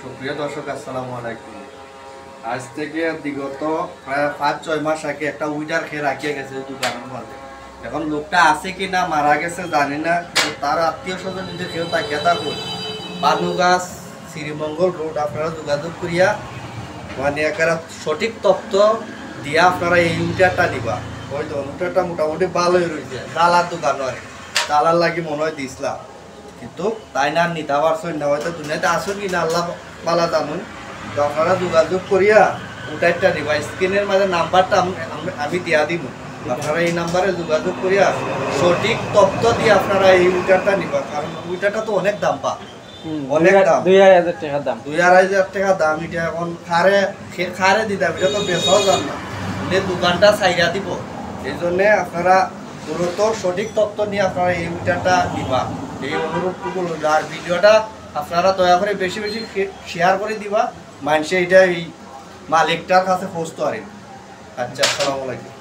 সুপ্রিয় দর্শক, আসসালামু আলাইকুম। আজ থেকে বিগত প্রায় 5-6 মাস আগে একটা উইটার খেয়ে রাখিয়ে গেছে দোকানের মধ্যে। এখন লোকটা আছে কি না মারা গেছে জানি না, কিন্তু তার আত্মীয় স্বজন যদি কেউ তাকে থাকুন, বানুগাছ শ্রীমঙ্গল রোড আপনারা যোগাযোগ করিয়া মানে একটা সঠিক তথ্য দিয়া আপনারা এই উইটারটা নিবা। ওই তো উইটারটা মোটামুটি ভালোই রয়েছে, তালার দোকান হয়, তালার লাগি মনে হয় দিছিলাম, কিন্তু তাই না নিতে পারছেন না, হয়তো দুনিয়াতে আসুন কি না আল্লাহ পালা জানুন। তো আপনারা যোগাযোগ করিয়া উটারটা নিবা, স্ক্রিনের মাঝে নাম্বারটা আমি দিয়া দিব, আপনারা এই নাম্বারে যোগাযোগ করিয়া সঠিক তথ্য দিয়ে আপনারা এই উইটারটা নিবা। কারণ উইটারটা তো অনেক দাম পা, অনেক দাম, 2,500 টাকা দাম। 2,500 টাকা দাম। এটা এখন খারে দিতাম, এটা তো বেচাও যান না, দোকানটা সাইরা দিব। এই জন্যে আপনারা দ্রুত সঠিক তথ্য নিয়ে আপনারা এই মিটারটা দিবা, এই অনুরোধটুকু। আর ভিডিওটা আপনারা দয়া করে বেশি বেশি শেয়ার করে দিবা, মানুষে এটা এই মালিকটার কাছে পৌঁছতে পারে। আচ্ছা, আসসালামু আলাইকুম।